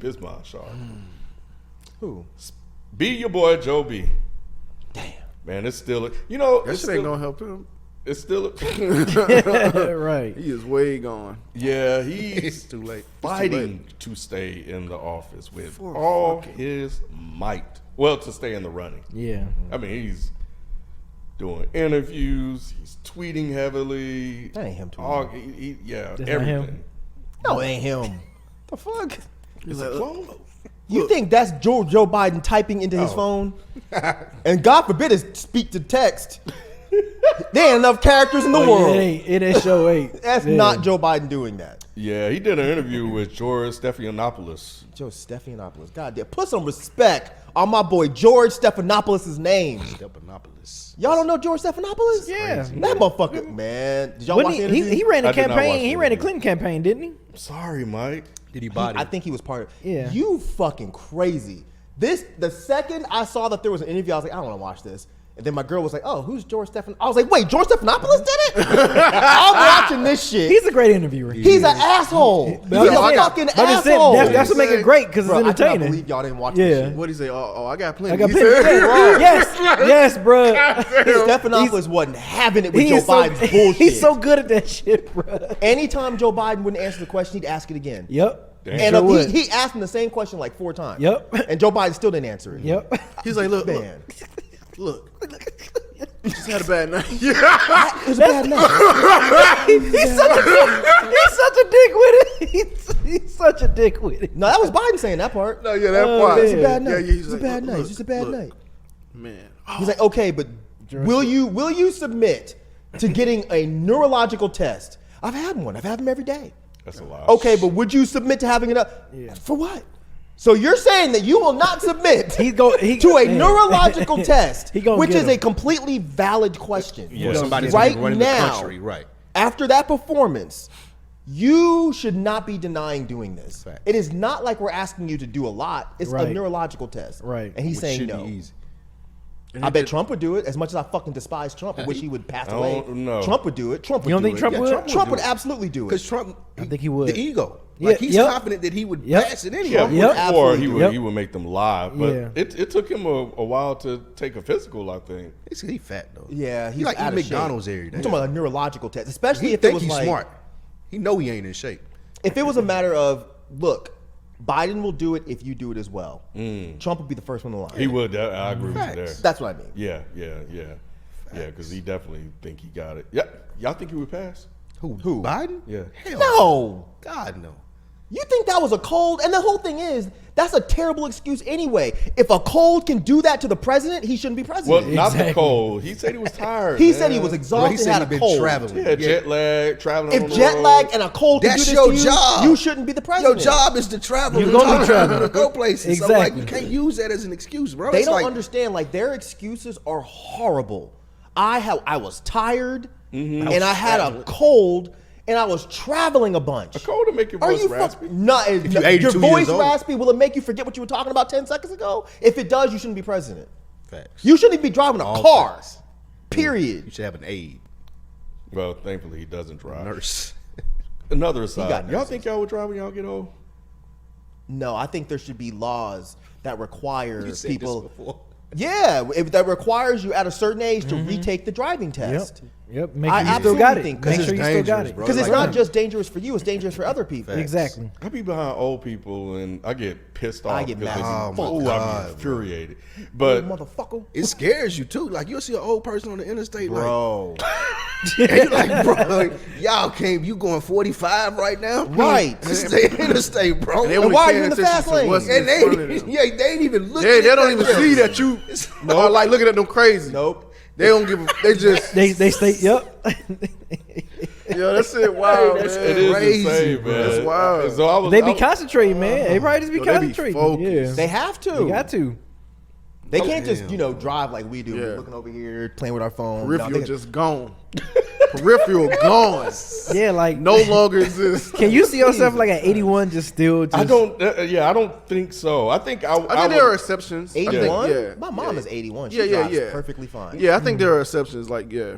his mind sharp. Who? Be your boy Joe B. Damn. Man, it's still That shit ain't gonna help him. It's still Right. He is way gone. yeah, he's It's too late. fighting to stay in the office with For all fucking- his might. Well, to stay in the running. Yeah. I mean, he's doing interviews. He's tweeting heavily. That ain't him tweeting. All, yeah, That's not everything. him? No, it ain't him. The fuck? It's a clone. You think that's Joe Biden typing into his phone? And God forbid it's speak to text. There ain't enough characters in the world. It ain't show 8. That's not Joe Biden doing that. Yeah, he did an interview with George Stephanopoulos. Joe Stephanopoulos. God damn. Put some respect on my boy George Stephanopoulos' name. Stephanopoulos. Y'all don't know George Stephanopoulos? Yeah. That motherfucker, man. Did y'all When watch the he, interview? he ran a I did not watch campaign. the He ran a interview. Clinton campaign, didn't he? Sorry, Mike. Did he body? I think he was part of it. Yeah. You fucking crazy. The second I saw that there was an interview, I was like, I don't want to watch this. And then my girl was like, oh, who's George Stephanopoulos? I was like, wait, George Stephanopoulos did it? I'm watching this shit. He's a great interviewer. He's an asshole. He's But I'm a saying- fucking but I'm saying asshole. that's what make it great because it's Bro, I cannot entertaining. believe y'all didn't watch Yeah. this shit. What did he say? Oh, I got plenty. I got He plenty. said- Yes, bro. Stephanopoulos wasn't having it with He Joe is so, Biden's bullshit. he's so good at that shit, bro. Anytime Joe Biden wouldn't answer the question, he'd ask it again. Yep. Damn. And Sure would. he asked him the same question like 4 times. Yep. And Joe Biden still didn't answer it. Yep. He's like, look, Man. look. Just had a bad night. It was a bad night. He's such a dick with it. He's such a dick with it. No, that was Biden saying that part. No, yeah, that Oh, part. man. It's a bad night. Yeah, he's It's a like, bad look, night. It's just a bad look, night. Man. He's like, okay, but will you submit to getting a neurological test? I've had one. I've had them every day. That's a lot. Okay, but would you submit to having it? For what? So you're saying that you will not submit to a neurological test, He gonna which get is a him. completely valid question. Yeah. Somebody's Right running now, the country, right? after that performance, you should not be denying doing this. Facts. It is not like we're asking you to do a lot. It's a Right. neurological test. Right. And he's Which saying should no. be easy. I bet Trump would do it. As much as I fucking despise Trump and wish he would pass away. know. Trump would do it. Trump would You don't do think it. Trump Yeah, would? Trump would do it. absolutely do Because it. Trump, I think he would. The ego. Yeah, Like he's yep. confident that he would Yep. pass it anyway. Yeah, Yep. or Absolutely. he would Yep. he would make them lie. But Yeah. it took him a while to take a physical, I think. He fat though. Yeah, he's he like out eating of shape. McDonald's every day. I'm talking about a neurological test, especially He if it think was he's like, smart. He know he ain't in shape. if it was a matter of, look, Biden will do it if you do it as well. Trump would be the first one in line. He would. I agree with you there. Facts. That's what I mean. Yeah, because he definitely think he got it. Yeah, y'all think he would pass? Who? Who? Biden? Yeah. Hell No. God no. You think that was a cold? And the whole thing is, that's a terrible excuse anyway. If a cold can do that to the president, he shouldn't be Well, president. not the Exactly. cold. He said he was tired. He man. said he was Bro, exhausted, he said had he a been cold. traveling. Yeah, jet lag, traveling. on If the jet road. lag and a cold can do That's this your to you, job. you shouldn't be the Your president. job is to travel. You gonna be traveling. to go places. So like Exactly. you can't use that as an excuse, bro. They It's don't like, understand. Like their excuses are horrible. I was tired, Mm-hmm. and I had a cold, and I was traveling a bunch. A cold to make your Are voice you raspy. No, you're your 82 voice years old. raspy. Will it make you forget what you were talking about 10 seconds ago? If it does, you shouldn't be president. Facts. You shouldn't be driving a All car. facts. Period. You should have an aide, Well, thankfully he doesn't drive. nurse. Another got aside. Y'all nurses. think y'all would drive when y'all get old? No, I think there should be laws that require You said people. this before. Yeah, if that requires you at a certain age to retake the driving test. Yep. Make I sure you still absolutely got it. think Make that's sure you still got dangerous, it. bro. Because it's Like- not just dangerous for you; it's dangerous for other people. Facts. Exactly. I be behind old people and I get pissed off. I get because mad. they Oh, be- my ooh, I God, be bro. infuriated. You But motherfucker, It scares you too. Like you'll see an old person on the interstate, bro. like, and you're like, bro, y'all came. You going 45 right now? Right. Stay interstate, bro. And And they they, only why are you in the fast lane? they ain't even looking. Oh, at They don't even that. see that you are like looking at them crazy. Nope. They don't give a, they just, They stay. Yep. yo, that's it. Wow, man. it is crazy, insane, bro. man. That's wild. So I was, They I be was- concentrating, man. Everybody just be Yo, they be concentrating. focused. Yeah. They have to. They got to. They can't just damn. drive like we do. Yeah. We're looking over here, playing with our phone. Peripheral No, they- just gone. Peripheral gone. Yeah, like No longer exists. Can you see yourself like at 81 just still? Just, I don't. I don't think so. I think I think there are exceptions. I think, 81. yeah. My mom is 81. She Yeah, yeah, drives yeah. perfectly fine. Yeah, I think there are exceptions. Like, yeah.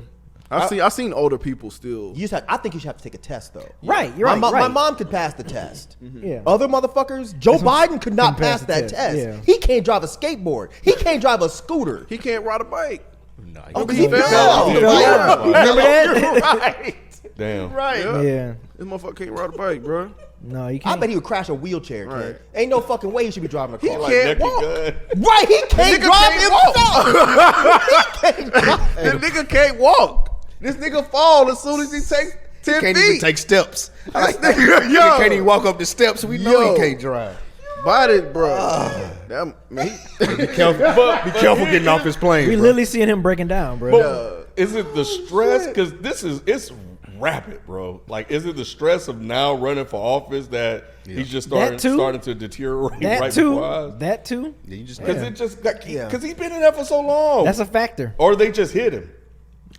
I seen older people still. I think you should have to take a test though. Right, you're right. My mom could pass the test. Yeah. Other motherfuckers, Joe Biden could not couldn't pass that test. Yeah. He can't drive a skateboard. He can't drive a scooter. He can't ride a bike. No, Oh, you he can't. fell. Yeah. Right. Remember that? Right. Damn. Right. Yeah. This motherfucker can't ride a bike, bro. No, you I can't. bet he would crash a wheelchair, kid. Right. Ain't no fucking way he should be driving a car. Like can't Naked walk. Gun. Right, he can't drive himself. He can't drive. This nigga can't walk. This nigga fall as soon as he takes 10 Can't feet. even take steps. This nigga, He can't even walk up the steps. We know Yo. he can't drive. Biden, bro. That, man, Be careful. Be careful getting off his plane. We bro. literally seeing him breaking down, bro. But is it the stress? Because it's rapid, bro. Like, is it the stress of now running for office that he's just That too. starting to deteriorate that right too. before our eyes? That too. Yeah, you just Because it just because he's been in there for so long. That's a factor. Or they just hit him.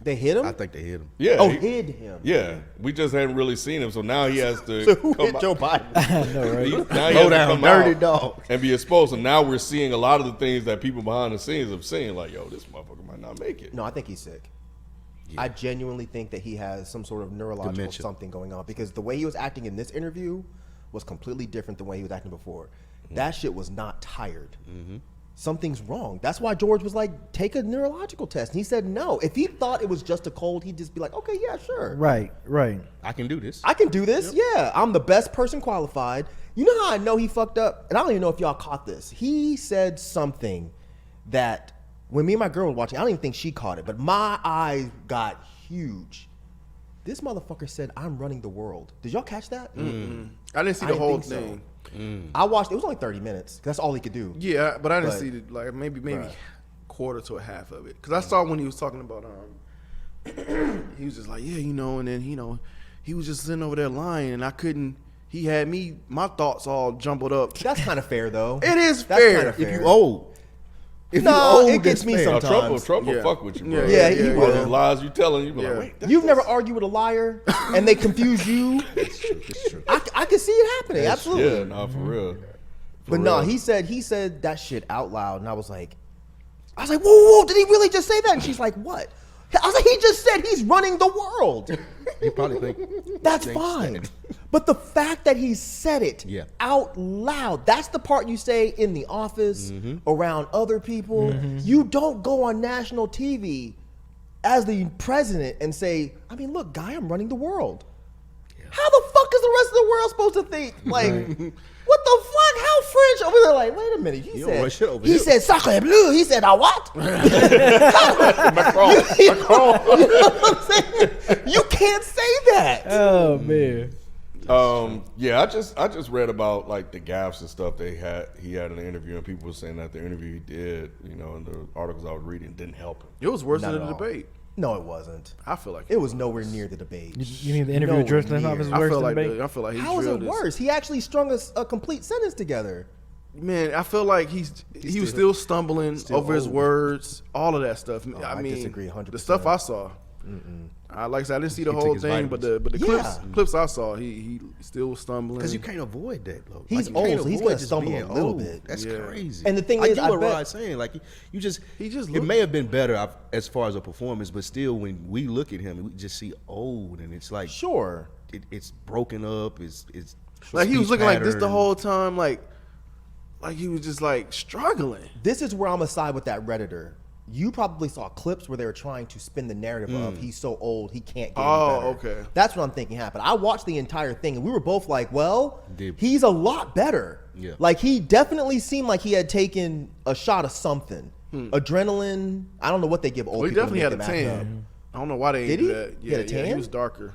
They hit him? I think they hit him. Yeah. Oh, he- hid him. Yeah, we just hadn't really seen him, so now he has to. So who come hit out- Joe Biden? I know, right? Now he Low has to down, come dirty out dog. and be exposed. And now we're seeing a lot of the things that people behind the scenes have seen. Like, yo, this motherfucker might not make it. No, I think he's sick. I genuinely think that he has some sort of neurological Dementia. something going on because the way he was acting in this interview was completely different than the way he was acting before. That shit was not tired. Something's wrong. That's why George was like, take a neurological test. And he said no. If he thought it was just a cold, he'd just be like, okay, yeah, sure. Right, right. I can do this. I can do this. Yeah, I'm the best person qualified. You know how I know he fucked up? And I don't even know if y'all caught this. He said something that when me and my girl were watching, I don't even think she caught it, but my eyes got huge. This motherfucker said, I'm running the world. Did y'all catch that? I didn't see I the didn't whole think so. thing. I watched, it was only 30 minutes. That's all he could do. Yeah, but I didn't But- see the, like maybe Right. quarter to a half of it because I saw when he was talking about he was just like and then he was just sitting over there lying and I couldn't. He had my thoughts all jumbled up. That's kind of fair, though. It is That's fair. kinda If fair. you old. If No, you old, it gets that's me fair. Now, sometimes. Trump will Yeah. fuck with you, bro. Yeah, he All will. those lies you telling, you be Yeah. like, wait, You've never argued with a liar and they confuse you. It's true. I can see it happening. Absolutely. yeah, no, for real. For But no, real. he said that shit out loud, and I was like, whoa, did he really just say that? And she's like, what? I was like, he just said he's running the world. He probably think That's thinks fine. that. But the fact that he said it Yeah. out loud, that's the part you say in the office, around other people. You don't go on national TV as the president and say, I mean, look, guy, I'm running the world. How the fuck is the rest of the world supposed to think? Like, what the fuck? How French over there? Like, wait a minute. He don't run shit over he here. said sacre bleu. He said, what? Macron. You know what I'm saying? You can't say that. Oh man. Yeah, I just read about like the gaffes and stuff he had in the interview, and people were saying that the interview he did, in the articles I was reading, didn't help him. It was worse Not than at the all. debate. No, it wasn't. I feel like It was nowhere near the debate. You mean the interview with Nowhere George Stephanopoulos is near. worse I feel than like debate? I feel like he How is it drilled this. worse? He actually strung a complete sentence together. Man, I feel like he was still stumbling over his old. words, all of that stuff. I mean, disagree 100%. The stuff I saw. Like I said, I didn't see the He whole took his thing, but vitamins. the clips I saw, he still was stumbling. Because you can't avoid that, though. He's you old, can't so he's avoid gonna just stumble being a little old. bit. That's Yeah. crazy. And the thing I is, get I what bet- Rod's saying. Like He just it looked- may have been better as far as a performance, but still, when we look at him, we just see old, and it's like Sure. it's broken up. It's like he was speech looking like this the pattern. whole time, like he was just like struggling. This is where I'm gonna side with that Redditor. You probably saw clips where they were trying to spin the narrative of he's so old he can't get Oh, any better. okay. That's what I'm thinking happened. I watched the entire thing and we were both like, well, Did- he's a lot better. Yeah. Like he definitely seemed like he had taken a shot of something. Adrenaline. I don't know what they give old Well, he people. to definitely make had a them act up. tan. I don't know why they Did didn't do he? that. He Yeah, had a yeah, he tan? was darker,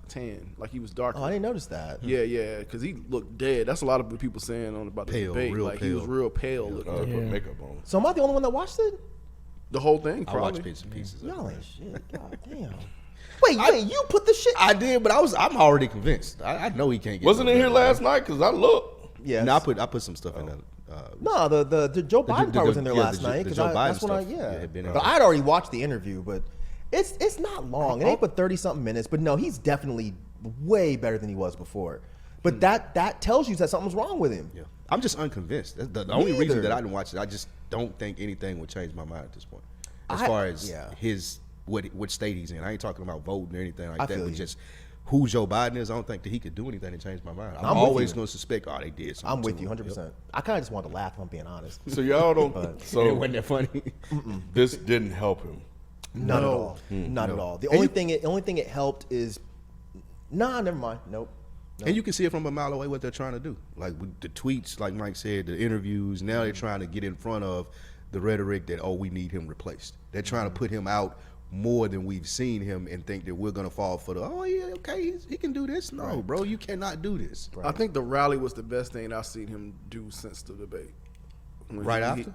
tan, like he was darker. Oh, I didn't notice that. Yeah, because he looked dead. That's a lot of people saying about the Pale, debate. real Like he was pale. real pale looking. Put Yeah. makeup on. So am I the only one that watched it? The whole thing, I probably. watched bits and pieces. of Y'all it. ain't shit. God damn. Wait, you put the shit. I did, but I'm already convinced. I know he can't get. Wasn't no in here better. last night because I looked. Yes. No, I put some stuff in there. No, the Joe Biden part was in there yeah, last the night Joe because Biden that's when I stuff, yeah, had been in But there. I'd already watched the interview, but it's not long. It ain't but 30-something minutes. But no, he's definitely way better than he was before. But that tells you that something's wrong with him. Yeah, I'm just unconvinced. That's the Me only reason either. that I didn't watch it. I just don't think anything would change my mind at this point. As I- far as yeah. his what state he's in. I ain't talking about voting or anything like I that, feel but you. just who Joe Biden is. I don't think that he could do anything to change my mind. I'm I'm with always you. going to suspect, they did something. I'm with to you him. 100%. I kind of just wanted to laugh if I'm being honest. So y'all don't. It So wasn't that funny. this didn't help him. Not at all. Not at all. The only thing it helped is, never mind. Nope. And you can see it from a mile away what they're trying to do. Like with the tweets, like Mike said, the interviews. Now they're trying to get in front of the rhetoric that we need him replaced. They're trying to put him out more than we've seen him and think that we're gonna fall for he can do this. No, bro, you cannot do this. I think the rally was the best thing I've seen him do since the debate. When Right he- after?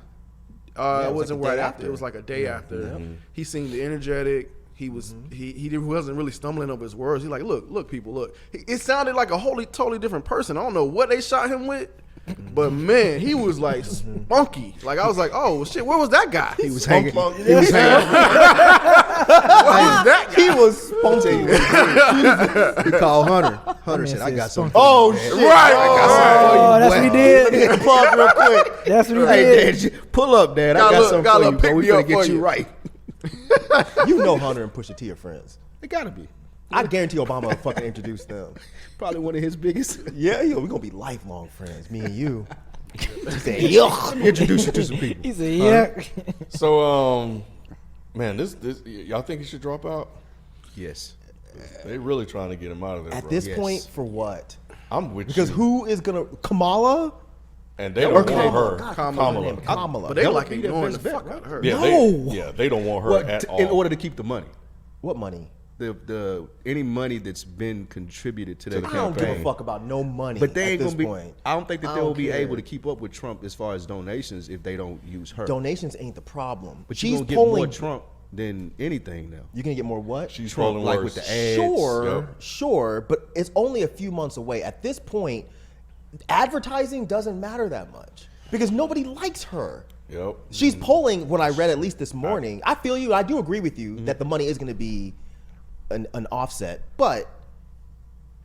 it wasn't like a right day after. after. It was like a day after. He seemed energetic. He was he wasn't really stumbling over his words. He's like, look, people, look. It sounded like a totally different person. I don't know what they shot him with, but man, he was like spunky. Like I was like, oh shit, where was that guy? He was hanging. He was that guy? He was spunky. He called Hunter. Hunter man said, "I said got something." Oh for you, shit! Dad." Right. Oh, that's what he Let me did. get the plug real quick. That's what he Hey, did. Dad, pull up, Dad. I Got a got little- something got a for you, little bro. We pick me finna up get for you you. right. You know Hunter and Pusha T are friends. It gotta be. I guarantee Obama will fucking introduce them. Probably one of his biggest. Yeah, we're gonna be lifelong friends, me and you. Say, yuck. Introduce you to some people. He said, yeah. So man, this y'all think he should drop out? Yes. They really trying to get him out of there. At bro. this Yes. point, for what? I'm with Because you. who is gonna Kamala? And they Or don't want Kamala. her. God, Kamala. Kamala. But they That like would be their ignoring the best bet, fuck right? out of her. Yeah, No. they don't want her Well, at all. in order to keep the money, What money? the any money that's been contributed to their I don't give campaign. a fuck about no money. But they at ain't this gonna be. point. I don't think that I they'll don't be care. able to keep up with Trump as far as donations if they don't use her. Donations ain't the problem. But she's you're gonna get polling. more Trump than anything now. You're gonna get more what? She's Trump, polling like worse. with the ads. Sure, but it's only a few months away. At this point, advertising doesn't matter that much because nobody likes her. Yep. She's polling, what I read at least this morning. I feel you. I do agree with you that the money is going to be an offset, but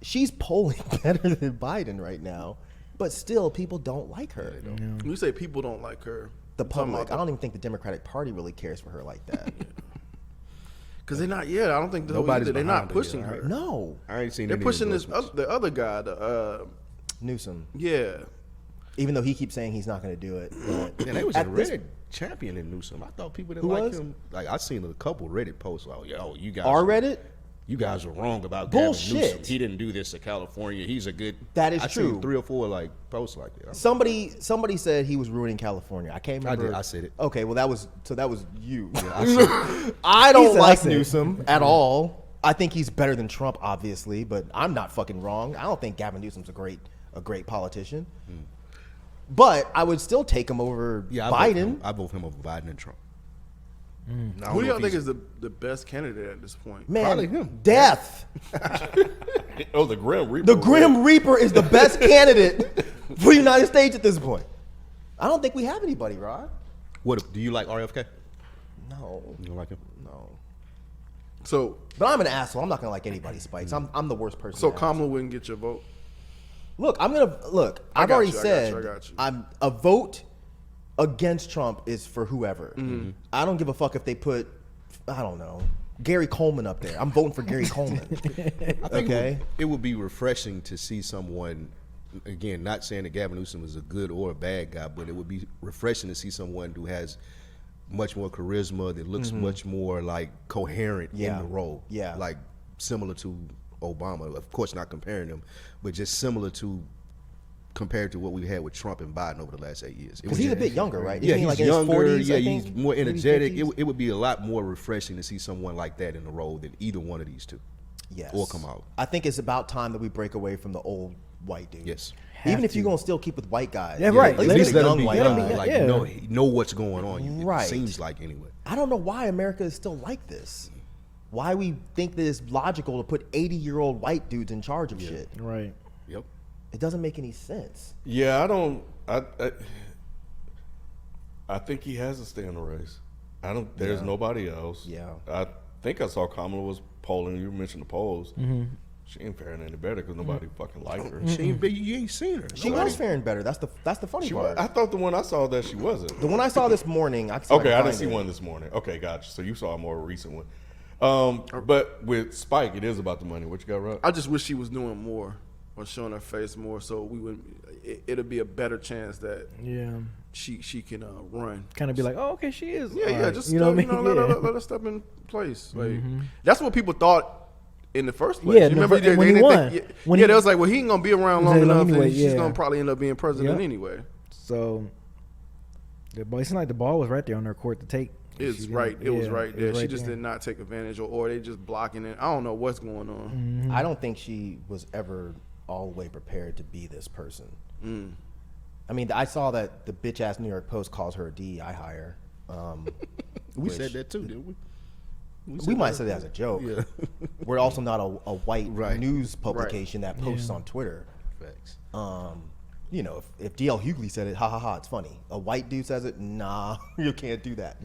she's polling better than Biden right now. But still, people don't like her. When you say people don't like her, The public. I don't even think the Democratic Party really cares for her like that. because they're not. Yeah, I don't think Nobody's they're not behind her pushing yet, right? her. No, I ain't seen. They're any pushing this endorsements. the other guy. Newsom. Yeah. Even though he keeps saying he's not going to do it. But And they was a at this- Reddit champion in Newsom. I thought people that Who like was? him. Like I seen a couple Reddit posts. Like, yo, you guys. Our are- Reddit? You guys are wrong about Bullshit. Gavin Newsom. He didn't do this to California. He's a good. That is I true. Seen 3 or 4 like posts like that. Somebody said he was ruining California. I can't remember. did. I said it. Okay, well that was you. I said, I don't He said, I like said it. Newsom at all. I think he's better than Trump, obviously, but I'm not fucking wrong. I don't think Gavin Newsom's a great politician. But I would still take him over yeah, Biden. I vote for him over Biden and Trump. I don't Who know do y'all if think he's- is the best candidate at this point? Man, Probably him. death. Oh, the Grim Reaper. The Grim Reaper is the best candidate for the United States at this point. I don't think we have anybody, Rod. What do you like RFK? No, You don't like him? no. So But I'm an asshole. I'm not gonna like anybody, Spikes. I'm the worst person. so to ask. Kamala wouldn't get your vote. Look, I've I already got you, I said got you. I'm a vote against Trump is for whoever. I don't give a fuck if they put, I don't know, Gary Coleman up there. I'm voting for Gary Coleman. I think Okay. it would be refreshing to see someone, again, not saying that Gavin Newsom is a good or a bad guy, but it would be refreshing to see someone who has much more charisma, that looks much more like coherent Yeah. in the role. Yeah. Like similar to Obama. Of course, not comparing them, but just similar to compared to what we had with Trump and Biden over the last 8 years. It Because was he's a just- bit younger, right? Yeah, Isn't he he's like in his younger. 40s, yeah, I he's think? more Maybe energetic. 50s? It would be a lot more refreshing to see someone like that in the role than either one of these two. Yes. Or Kamala. I think it's about time that we break away from the old white dude. Yes. Even Have if you're to. gonna still keep with white guys. Yeah, right. At At least least let a him young be white young. guy. Like yeah. know what's going on. It Right. seems like anyway. I don't know why America is still like this. Why we think that it's logical to put 80-year-old white dudes in charge of shit. Right. Yep. It doesn't make any sense. Yeah, I don't. I think he has to stay in the race. I don't. There's nobody else. Yeah. I think I saw Kamala was polling. You mentioned the polls. She ain't faring any better because nobody fucking liked her. She ain't, you ain't seen her. She was faring better. That's the funny She part. was, I thought the one I saw that she wasn't. The one I saw this morning. I can see if Okay, can I didn't find see it. one this morning. Okay, gotcha. So you saw a more recent one. But with Spike, it is about the money. What you got, Rob? I just wish she was doing more or showing her face more, so we would. It'll be a better chance that she can run. Kind of be like, oh, okay, she is. Yeah, all right. just you know what I mean? let her step in place. Like that's what people thought in the first place. Yeah, you remember when he didn't won. think- When yeah, he- they was like, well, he ain't gonna be around long enough, anyway, and she's yeah. gonna probably end up being president Yep. anyway. So, the ball, it seemed like the ball was right there on her court to take. It's She right. didn't- It was yeah, right there. She just there. did not take advantage, or they just blocking it. I don't know what's going on. I don't think she was ever all the way prepared to be this person. I mean, I saw that the bitch ass New York Post calls her a DEI hire. We said that too, didn't we? We might say that as a joke. Yeah. We're also not a white Right. news publication that posts on Twitter. Facts. You know, if DL Hughley said it, ha ha ha, it's funny. A white dude says it, nah, you can't do that.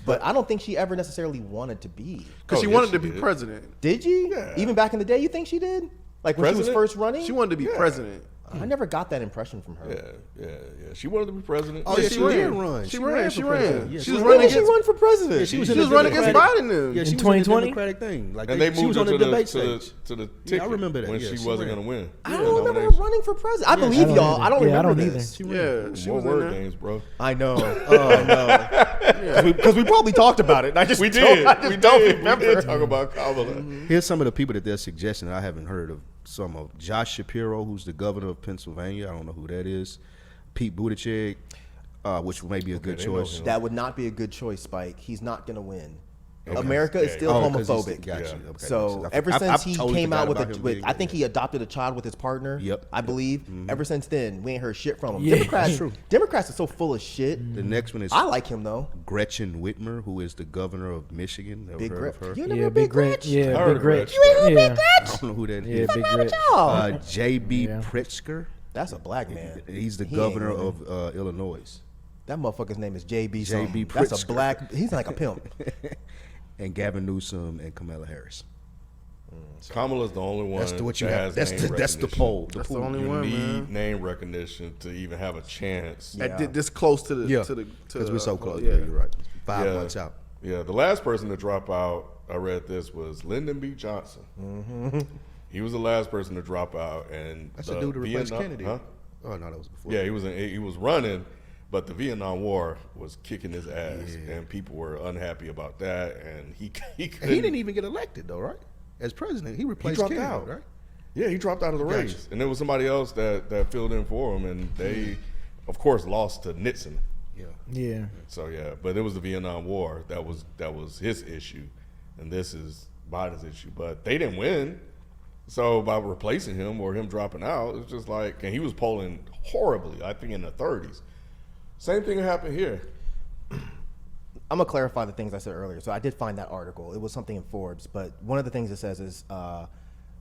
But I don't think she ever necessarily wanted to be. Because she yes, wanted she to be did. president. Did she? Yeah. Even back in the day, you think she did? Like when she President? was first running? She wanted to be president. I never got that impression from her. Yeah. She wanted to be president. Oh, Yeah, yeah, she she ran. did run. She ran. for president. Yeah, She was When running did she against. run for president? Yeah, She was in the running against Democratic- Biden. Then. Yeah, she In was 2020? in the Democratic thing. Like and they she moved was her on to the the, debate to, the, stage. to the Yeah, I ticket remember that. when Yeah, she she wasn't ran. going to win. I don't remember her nomination. running for president. I believe don't y'all. either. I don't Yeah, I remember don't this. Yeah, she More was in word there. games, bro. I know. I know. Because we probably talked about it. And I just We don't- did. I just We don't did. remember. We did talk about Kamala. Here's some of the people that they're suggesting that I haven't heard of. Some of Josh Shapiro, who's the governor of Pennsylvania. I don't know who that is. Pete Buttigieg, which may be a good they know choice. him. That would not be a good choice, Spike. He's not going to win. Okay. America is Yeah, still Oh, 'cause he's- homophobic. Gotcha. Yeah. Okay. So I've- ever I've since he totally came out forgot with, about him with being I think gay. he adopted a child with his partner. Yep. I believe. Ever since then, we ain't heard shit from him. Yeah. Democrats, True. Democrats are so full of shit. The next one is I like him though. Gretchen Whitmer, who is the governor of Michigan. Ever Big heard Gretch. of her? You never Yeah, a big big Gretch. Gretch? Yeah, I big heard of Gretch. Gretch. You ain't heard yeah. Big I Gretch? don't know who that Yeah, is. big What's wrong with Gretch. y'all? J.B. Yeah. Pritzker. That's a black man. He's the He governor ain't winning. of Illinois. That motherfucker's name is JB. J.B. That's a Pritzker. black. He's like a pimp. And Gavin Newsom and Kamala Harris. Kamala's the only one. That's what you that have. has name That's the recognition. poll. That's the pool. only You one, need man. name recognition to even have a chance. Yeah. This close to the Yeah, to the because we're so close. Yeah, Yeah, you're right. 5 months out. Yeah, the last person to drop out, I read this, was Lyndon B. Johnson. He was the last person to drop out, and That's the dude to replace Vietnam- Kennedy. Huh? Oh no, that was before. Yeah, he was running, but the Vietnam War was kicking his ass, and people were unhappy about that, and he And couldn't. he didn't even get elected though, right? As president, he replaced dropped Kennedy, out. right? Yeah, he dropped out of the Gotcha. race, and there was somebody else that filled in for him, and they, of course, lost to Nixon. Yeah. Yeah. So yeah, but it was the Vietnam War that was his issue, and this is Biden's issue. But they didn't win, so by replacing him or him dropping out, it's just like, and he was polling horribly. I think in the 30s. Same thing happened here. I'm gonna clarify the things I said earlier. So I did find that article. It was something in Forbes, but one of the things it says is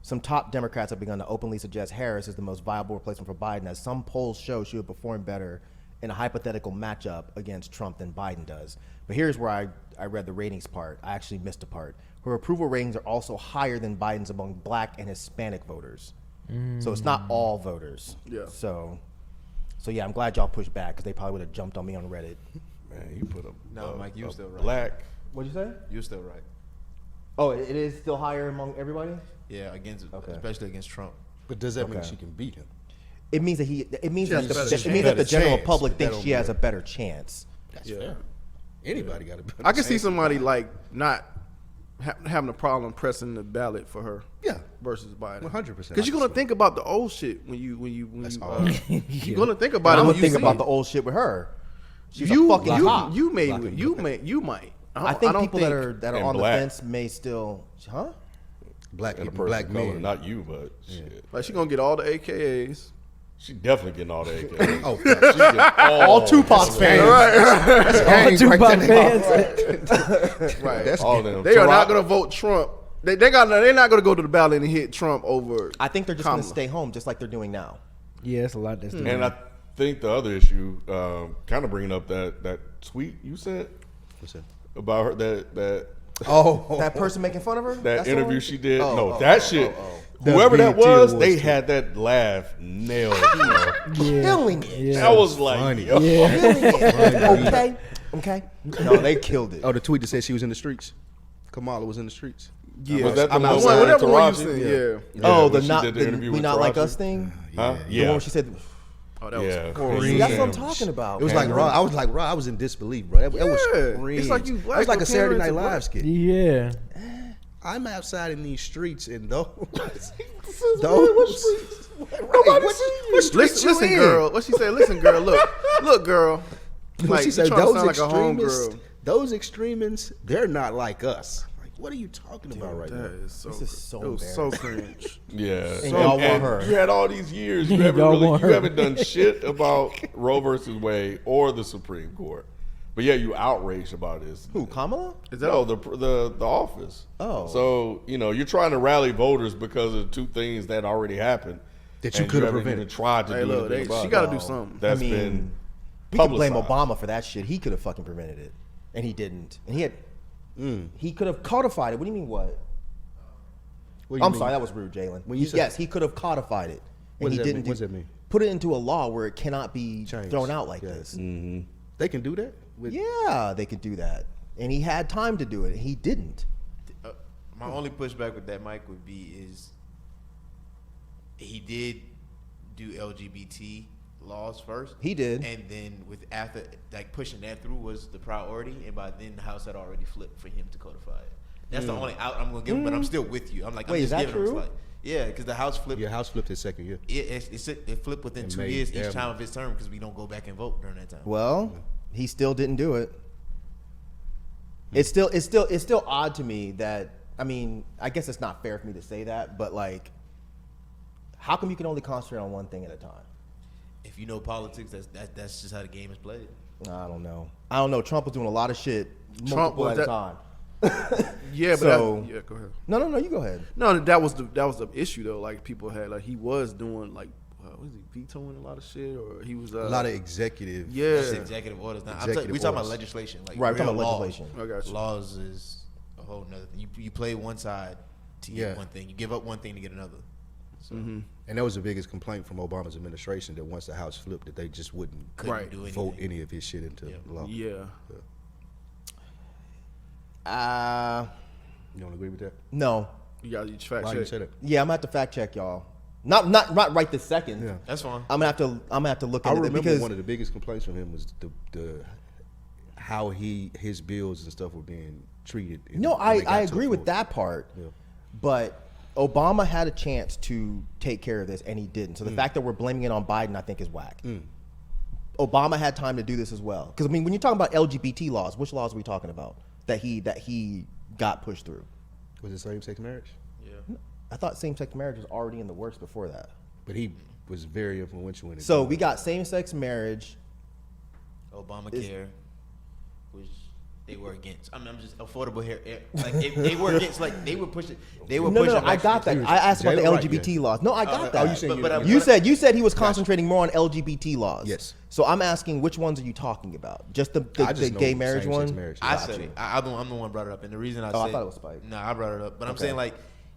some top Democrats have begun to openly suggest Harris is the most viable replacement for Biden, as some polls show she would perform better in a hypothetical matchup against Trump than Biden does. But here's where I read the ratings part. I actually missed a part. Her approval ratings are also higher than Biden's among black and Hispanic voters. So it's not all voters. Yeah. So yeah, I'm glad y'all pushed back because they probably would have jumped on me on Reddit. Man, you put No, Mike, you a still right. black. What'd you say? You're still right. Oh, it is still higher among everybody? Yeah, against Okay. especially against Trump. But does that mean Okay. she can beat him? It means that it means has that a the, better it means that the chance. general Chance. public That thinks don't she has mean- a better chance. That's Yeah. fair. Anybody got a better I can see chance. somebody like not having a problem pressing the ballot for her. Yeah. Versus Biden. 100%. Because you're gonna think about the old shit when you all. you're gonna think about it I'm when gonna you think see about it. the old shit with her. She's you a fucking cop. you might. I think don't people that are And on black. the fence may still, huh? black And a people, person black of color, men. not you, but shit. like she gonna get all the AKAs. She definitely getting all the AKs. Oh, She getting All Tupac's fans. gang Tupac right there. fans. Right. That's all them. They are not Ciroc- gonna vote Trump. They're not gonna go to the ballot and hit Trump over. I think they're just Kamala. gonna stay home, just like they're doing now. Yeah, it's a lot that's doing And that. I think the other issue, kind of bringing up that tweet you sent What's that? about her, that Oh, That person making fun of her? that That's the interview one? she did. Oh, No, oh, that oh, shit. oh, Whoever that BET was, Awards they too. had that laugh nailed. bro. Killing it. Yeah. That was like, funny. yo. Killing it. Okay. Okay. No, they killed it. oh, the tweet that said she was in the streets. Kamala was in the streets. Yeah, Was that the I'm one outside. with whatever one you Taraji? said. Yeah. Oh, when the she not did the the interview we with not like Taraji? us thing. Huh? The Yeah. one where she said, Oh, that Yeah. was horrible. See, that's what I'm Damn. talking about. It was man. like raw. I was like raw. I was in disbelief, bro. That was Yeah. cringe. It's like you That black was like a with Saturday Night parents and Live black. skit. Yeah. I'm outside in these streets and those. What streets listen, girl. What she said? Listen, girl. Look, girl. Like, She you said trying to those sound like a extremists. homegirl. Those extremists, they're not like us. Like, what are you talking about right now? That is so. This is so it was so cringe. Yeah, And y'all want her. You had all these years. You haven't Y'all really, want you her. haven't done shit about Roe versus Wade or the Supreme Court. But yeah, you outraged about this. Who, Kamala? Is that No, the office. Oh. So, you're trying to rally voters because of two things that already happened. That you and could have haven't prevented. even tried to Hey, do look, anything about she it. got to do something. That's I mean, been We could blame publicized. Obama for that shit. He could have fucking prevented it, and he didn't. And he had, he could have codified it. What do you mean what? What do you I'm mean? sorry, that was rude, Jalen. When you said- Yes, he could have codified it, What and he does that didn't. mean? What does that mean? Put it into a law where it cannot be Changed. thrown out like Yeah. this. They can do that? With, Yeah, they could do that, and he had time to do it, and he didn't. My only pushback with that, Mike, would be is he did do LGBT laws first. He did. And then with after like pushing that through was the priority, and by then the House had already flipped for him to codify it. That's the only out I'm gonna give him, but I'm still with you. I'm like, Wait, I'm is just that giving him true? like, yeah, because the House flipped. Your house flipped his second year. It flipped within It 2 made years each them- time of his term because we don't go back and vote during that time. Well, he still didn't do it. It's still odd to me that, I mean, I guess it's not fair for me to say that, but like, how come you can only concentrate on one thing at a time? If you know politics, that's just how the game is played. I don't know. Trump was doing a lot of shit Trump multiple was at a that- time. Yeah, but So- yeah, go ahead. No, you go ahead. No, that was the issue though. Like people had like he was doing like was he vetoing a lot of shit or he was A lot of executive. yeah. It's executive orders. Now, Executive we talking about orders. legislation, like Right, we're talking real about laws. legislation. I got you. Laws is a whole nother thing. You play one side to Yeah. get one thing. You give up one thing to get another. So And that was the biggest complaint from Obama's administration, that once the House flipped, that they just wouldn't couldn't Right. do anything. vote any of his shit into Yeah. law. Yeah. You don't agree with that? No. You got your fact Why check. you say that? Yeah, I'm gonna have to fact check y'all. Not right this second. Yeah. That's fine. I'm gonna have to look I into it remember because one of the biggest complaints from him was the how his bills and stuff were being treated. no, when they got I to agree the with floor. that part. Yeah. But Obama had a chance to take care of this, and he didn't. So the fact that we're blaming it on Biden, I think, is whack. Obama had time to do this as well. Because I mean, when you're talking about LGBT laws, which laws are we talking about that he got pushed through? Was it same-sex marriage? Yeah. I thought same-sex marriage was already in the works before that. But he was very influential in it. So we got same-sex marriage. Obamacare, which they were against. I'm just affordable hair. Like they were against. Like they were pushing. They were No, pushing. I got that. I asked about the Jalen, right, LGBT yeah. laws. No, I got oh, that. you saying But You said he was concentrating more on LGBT laws. Yes. So I'm asking, which ones are you talking about? Just the I just know gay marriage same-sex one? marriage. I Got said you. it. I'm the one brought it up, and the reason I Oh, I said thought it was Spike. No, I brought it up, but I'm Okay. saying like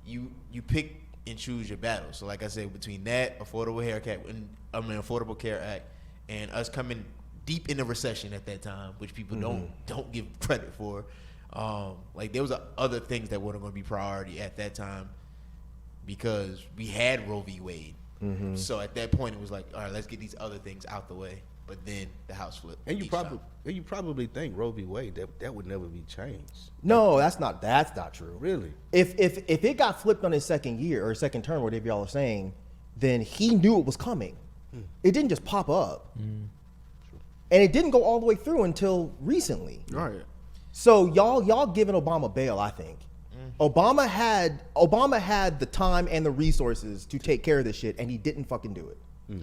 you pick and choose your battles. So like I said, between that affordable haircut, Affordable Care Act, and us coming deep in the recession at that time, which people don't give credit for. Like there was other things that weren't going to be priority at that time because we had Roe v. Wade. So at that point, it was like, all right, let's get these other things out the way. But then the House flipped. And you each time. probably think Roe v. Wade that would never be changed. No, that's not true. Really? If it got flipped on his second year or second term, whatever y'all are saying, then he knew it was coming. It didn't just pop up. And it didn't go all the way through until recently. Right. So y'all giving Obama bail, I think. Obama had the time and the resources to take care of this shit, and he didn't fucking do it.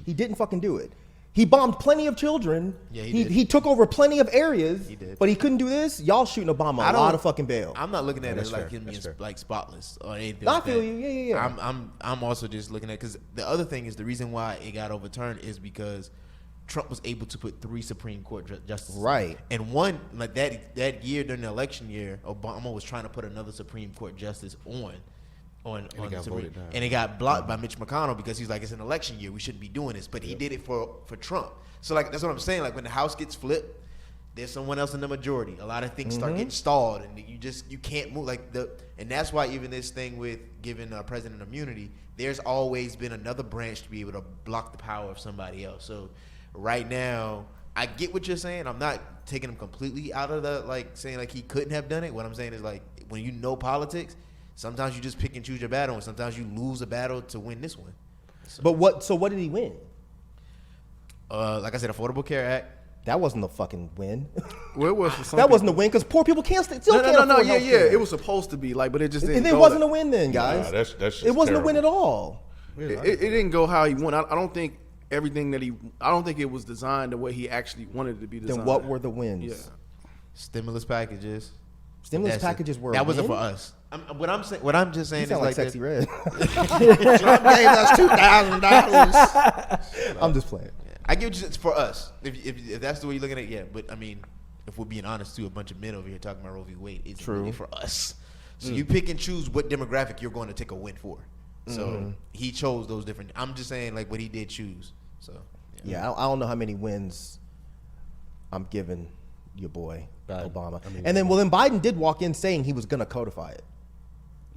He didn't fucking do it. He bombed plenty of children. Yeah, he did. He took over plenty of areas. He did. But he couldn't do this. Y'all shooting Obama a lot of fucking bail. I'm not looking at it that's as like fair. him That's being fair. like spotless or anything. I like feel that. you. Yeah. I'm also just looking at because the other thing is the reason why it got overturned is because Trump was able to put 3 Supreme Court justices. Right. And one like that year during the election year, Obama was trying to put another Supreme Court justice on it the got Supreme, voted down. and it got blocked by Mitch McConnell because he's like, it's an election year, we shouldn't be doing this. But he did it for Trump. So like that's what I'm saying. Like when the House gets flipped, there's someone else in the majority. A lot of things start getting stalled, and you can't move and that's why even this thing with giving a president immunity, there's always been another branch to be able to block the power of somebody else. So right now, I get what you're saying. I'm not taking him completely out of the saying he couldn't have done it. What I'm saying is when you know politics, sometimes you just pick and choose your battle, and sometimes you lose a battle to win this one. So, But what did he win? like I said, Affordable Care Act. That wasn't a fucking win. Where was the That wasn't a win because poor people can't can't afford yeah. healthcare. It was supposed to be but it just didn't. It wasn't a win then, guys. Nah, that's just it wasn't a win at terrible. all. It didn't go how he wanted. I don't think everything that I don't think it was designed the way he actually wanted it to be designed. Then what were the wins? Yeah. Stimulus packages. Stimulus That's it. packages were that a wasn't win? for us. What I'm just saying You is sound like Sexy that, Red. Trump gave us $2,000. I'm just playing. I get what it's for us. If that's the way you're looking at it, yeah. But I mean, if we're being honest too, a bunch of men over here talking about Roe v. Wade, it's True. really for us. So you pick and choose what demographic you're going to take a win for. So he chose those different. I'm just saying what he did choose. So Yeah, I don't know how many wins I'm giving your boy Obama. And then Biden did walk in saying he was going to codify it.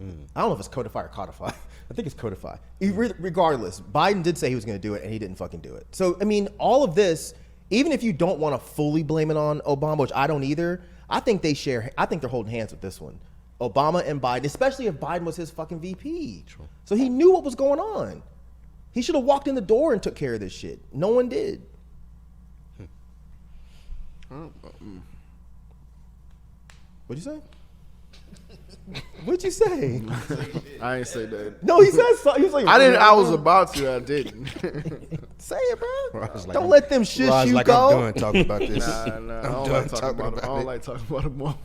I don't know if it's codify or codify. I think it's codify. Regardless, Biden did say he was going to do it, and he didn't fucking do it. So, I mean, all of this, even if you don't want to fully blame it on Obama, which I don't either, I think they're holding hands with this one. Obama and Biden, especially if Biden was his fucking VP. True. So he knew what was going on. He should have walked in the door and took care of this shit. No one did. What'd you say? What'd you say? I ain't say that. No, he said something. He was like, I didn't. I was about to. I didn't. say it, bro. Rod's like, Don't let them shush Rod's you like, go. I'm done talking about this. Nah. I don't like talking about it. I don't like talking about it more.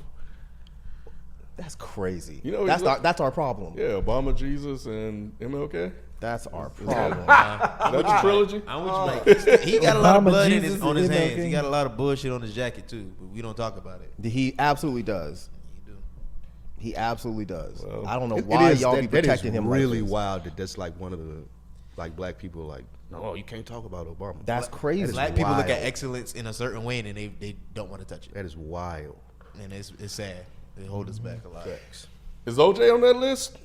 That's crazy. You know, that's our problem. Yeah, Obama, Jesus, and MLK. That's our problem. That's a trilogy. I'm with you, Mike. He got a lot of Obama, blood Jesus, on his and hands. MLK. He got a lot of bullshit on his jacket too, but we don't talk about it. He absolutely does. He do. He absolutely does. Well, I don't know It why is- y'all be that is protecting him. really like this. wild that that's one of the black people no, you can't talk about Obama. That's crazy. Black people look at wild. excellence in a certain way, and they don't want to touch it, That is wild. and it's sad. They hold us back a lot. Is OJ on that list?